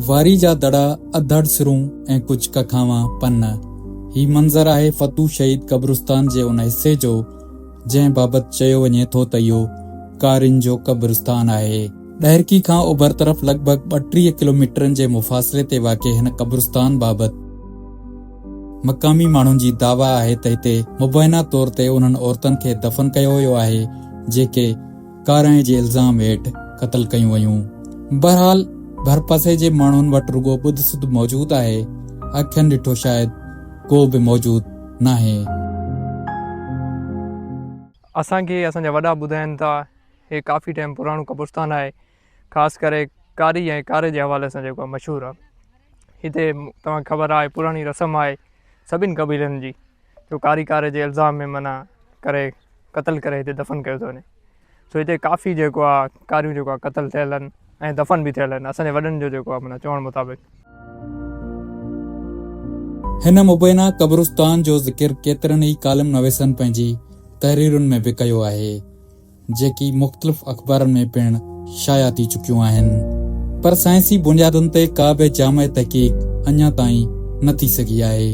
वारी जा दड़ा अधड़ सिरूं ऐं कुछ कखावा पन। ही मंज़र आहे फतू शहीद कब्रिस्तान जे उन हिस्से जो जंहिं बाबति चयो वञे थो त इहो कारिन जो कब्रिस्तान आहे। ॾहरकी खां ओभर तरफ़ लॻभॻि 32 किलोमीटरनि जे मुफ़ासिले ते वाक़िअ हिन कब्रिस्तान बाबति मक़ामी माण्हुनि जी दावा आहे त हिते मुबैना तौर ते उन्हनि औरतुनि खे दफ़न कयो वियो आहे जेके काराइण जे इल्ज़ाम हेठि क़तल कयूं वयूं। बहरहाल भरपासे जे माण्हुनि वटि रुगो ॿुध सुध मौजूदु आहे, अखियुनि ॾिठो शायदि को बि मौजूदु नाहे। असांखे असांजा वॾा ॿुधाइनि था हे काफ़ी टाइम पुराणो कब्रिस्तान आहे, ख़ासि करे कारी ऐं कारे जे हवाले सां जेको मशहूरु आहे। हिते तव्हांखे ख़बर आहे पुराणी रस्म आहे सभिनी क़बीलनि जी जो कारी कारे जे इल्ज़ाम में माना करे क़तल करे हिते दफ़न कयो थो वञे। सो हिते काफ़ी जेको आहे कारियूं जेको आहे क़तल थियल आहिनि ऐं दफ़न बि थियल आहिनि असांजे वॾनि जो जेको आहे माना चवण मुताबिक़। हिन मुबैना कब्रिस्तान जो ज़िक्र केतिरनि ई कालम नवेसनि पंहिंजी तहरीरुनि में बि कयो आहे जेकी मुख़्तलिफ़ अख़बारनि में पिणु शाया थी चुकियूं आहिनि, पर साइंसी बुनियादुनि ते का बि जाम तहक़ीक़ अञा ताईं न थी सघी आहे।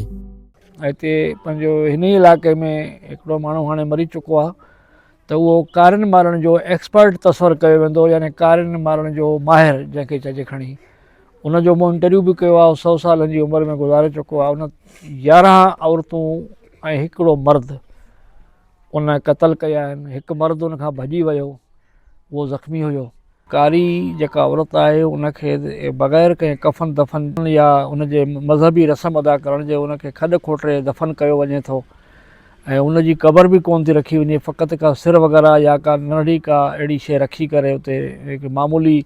हिते पंहिंजो हिन ई इलाइक़े में हिकिड़ो माण्हू हाणे मरी चुको आहे त उहो कारिन मारण जो एक्सपर्ट तस्वर कयो वेंदो, यानी कारिन मारण जो माहिर जंहिंखे चइजे खणी। उनजो मूं इंटरव्यू बि कयो आहे। 100 सालनि जी उमिरि में गुज़ारे चुको आहे। उन 11 औरतूं ऐं हिकिड़ो मर्द उन क़तल कया आहिनि। हिकु मर्द उनखां भॼी वियो, उहो ज़ख़्मी हुयो। कारी जेका औरत आहे उनखे बग़ैर कंहिं कफ़न दफ़न या उनजे मज़हबी रस्म अदा करण जे उनखे खॾ खोटे दफ़न कयो वञे थो ऐं उनजी क़बर बि कोन थी रखी वञे, फ़क़ति का सिर वग़ैरह या का नंढी का अहिड़ी शइ रखी करे उते हिकु मामूली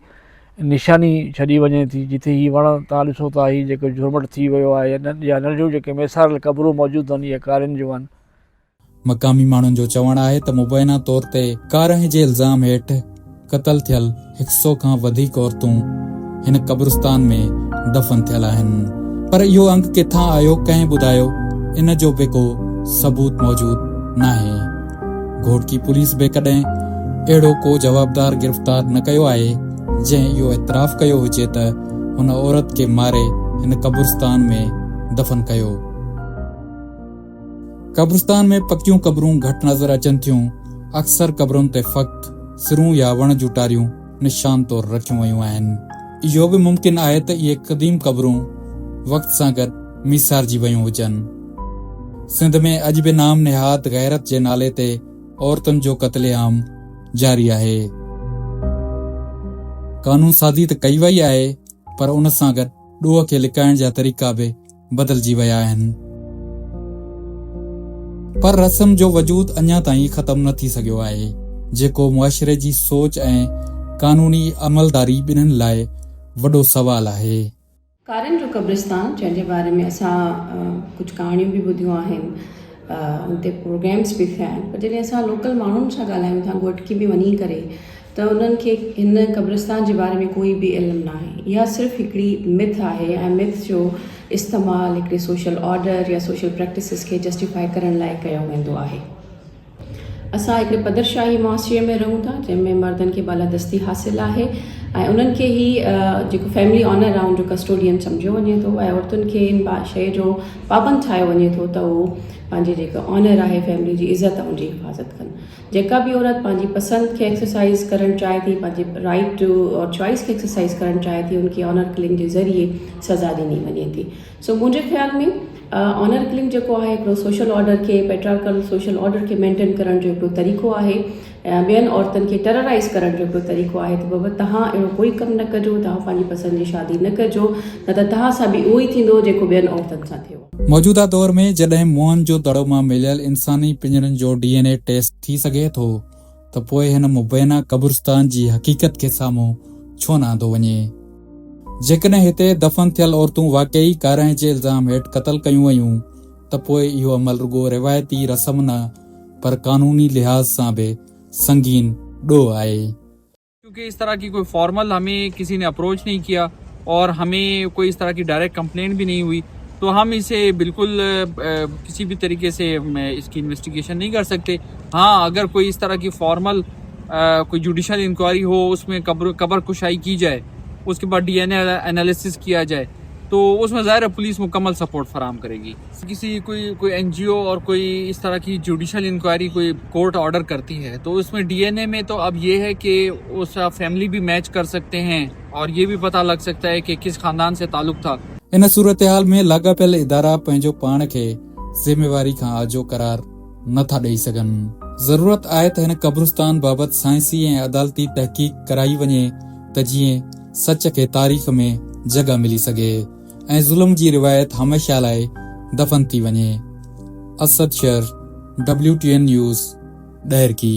निशानी छॾी वञे थी जिते हीअ वण तव्हां ॾिसो था हीअ जेको झुरमट थी वियो आहे या नंढियूं जेके मेसारियल क़बरूं मौजूदु आहिनि इहे कारिन जूं आहिनि। मक़ामी माण्हुनि जो चवणु आहे त मुबैना तौर ते काराइण जे इल्ज़ाम हेठि क़तल थियल 100 खां वधीक औरतूं हिन कब्रिस्तान में दफ़न थियल आहिनि, पर इहो अंक किथां आयो कंहिं ॿुधायो इन जो बि को सबूत मौजूदु नाहे। घोटकी पुलिस बि कॾहिं अहिड़ो को जवाबदार गिरफ़्तार न कयो आहे जंहिं इहो एतिराफ़ कयो हुजे त हुन औरत खे मारे हिन कब्रिस्तान में दफ़न कयो। कब्रिस्तान में पकियूं क़बरूं घटि नज़र अचनि थियूं। अक्सर क़बरुनि ते फ़क़्ति सिरूं या वण जूं टारियूं निशान तौर रखियूं वयूं आहिनि। इहो बि मुमकिन आहे त इहे क़दीम क़बरूं वक़्त सां गॾु मिसारजी वयूं हुजनि। सिंध में अॼु बि नाम निहाद गैरत जे नाले ते औरतुनि जो क़त्लेआम जारी आहे। कानून साज़ी त कई वई आहे पर उन सां गॾु ॾोह खे लिकाइण जा तरीक़ा बि बदिलजी विया आहिनि, पर रस्म जो वजूद अञा ताईं ख़तम न थी सघियो आहे जेको मुआशिरे जी सोच ऐं कानूनी अमलदारी ॿिन्हिनि लाइ वॾो सवाल आहे। कारिन जो कब्रिस्तान जंहिंजे बारे में असां कुझु कहाणियूं बि ॿुधियूं आहिनि, उते प्रोग्राम्स बि थिया आहिनि, पर जॾहिं असां लोकल माण्हुनि सां ॻाल्हायूं था घोटकी बि वञी करे त उन्हनि खे हिन कब्रिस्तान जे बारे में कोई बि इल्मु न आहे। इहा सिर्फ़ु हिकिड़ी मिथ आहे ऐं मिथ जो इस्तेमालु हिकिड़े सोशल ऑर्डर या सोशल प्रैक्टिसिस खे जस्टिफाई करण लाइ कयो वेंदो आहे। असां हिकिड़े पदरशाही मुआशिरे में रहूं था जंहिंमें मर्दनि खे बालादस्ती हासिलु आहे ऐं उन्हनि खे ई जेको फैमिली ऑनर आहे उनजो कस्टोडियन सम्झियो वञे थो ऐं औरतुनि खे इन शइ जो पाबंद ठाहियो वञे थो त उहो पंहिंजे जेका ऑनर आहे फैमिली जी इज़त ऐं उनजी हिफ़ाज़त कनि। जेका बि औरत पंहिंजी पसंदि खे एक्सरसाइज़ करणु चाहे थी, पंहिंजे राइट टू और चॉइस खे एक्सरसाइज़ करणु चाहे थी, उनखे ऑनर किलिंग जे ज़रिए सज़ा ॾिनी वञे थी। सो मुंहिंजे ख़्याल में ऑनर किलिंग जेको आहे हिकिड़ो सोशल ऑर्डर खे पेट्रियार्कल सोशल ऑर्डर खे मेंटेन करण जो हिकिड़ो तरीक़ो आहे, ॿियनि औरतुनि खे टेरराइज़ करण जो हिकिड़ो तरीक़ो आहे त बाबा तव्हां अहिड़ो कोई कमु न कजो, तव्हां पंहिंजी पसंदि जी शादी न कजो, न त तव्हां सां बि उहो ई थींदो जेको ॿियनि औरतुनि सां थियो। मौजूदा दौर में जॾहिं मुअनि जो दड़ो मां मिलियल इंसानी पिंजरनि जो DNA टेस्ट थी सघे थो त पोइ हिन मुबैना कब्रिस्तान जी हक़ीक़त खे साम्हूं छो न आंदो वञे। जेकॾहिं हिते दफ़न थियल औरतूं वाक़ई काराइण जे इल्ज़ाम हेठि क़तल कयूं वयूं त पोइ इहो अमल रुगो रिवायती रस्म न पर कानूनी लिहाज सां बि संगीन ॾोह आहे। क्योंकि इस तरह की कोई फॉर्मल हमें किसी ने अप्रोच नहीं किया और हमें कोई इस तरह की डायरेक्ट कंप्लेंट भी नहीं हुई, तो हम इसे बिल्कुल किसी भी तरीके से इसकी इन्वेस्टिगेशन नहीं कर सकते। हाँ, अगर कोई इस तरह की फॉर्मल कोई जुडिशल इंक्वायरी हो, उसमें कब्र कुशाई की जाए उसके बाद DNA एनालिसिस किया जाए, तो उसमें ज़ाहिर है पुलिस मुकम्मल सपोर्ट फराम करेगी। किसी कोई NGO और कोई इस तरह की जुडिशल इंक्वायरी कोई कोर्ट ऑर्डर करती है, तो उसमें DNA में तो अब ये है कि उसका फैमिली भी मैच कर सकते हैं और ये भी पता लग सकता है कि किस खानदान से ताल्लुक था। इन सूरत हाल में लाॻापियल इदारा पंहिंजो पाण खे ज़िम्मेवारी खां आजो करार नथा ॾेई सघनि। ज़रूरत आहे त हिन क़ब्रिस्तान बाबति साइंसी ऐं अदालती तहक़ीक़ कराई वञे त जीअं सच खे तारीख़ में जॻह मिली सघे ऐं ज़ुल्म जी रिवायत हमेशह लाइ दफ़न थी वञे। Asad Shar, WTN news, ॾहिरकी।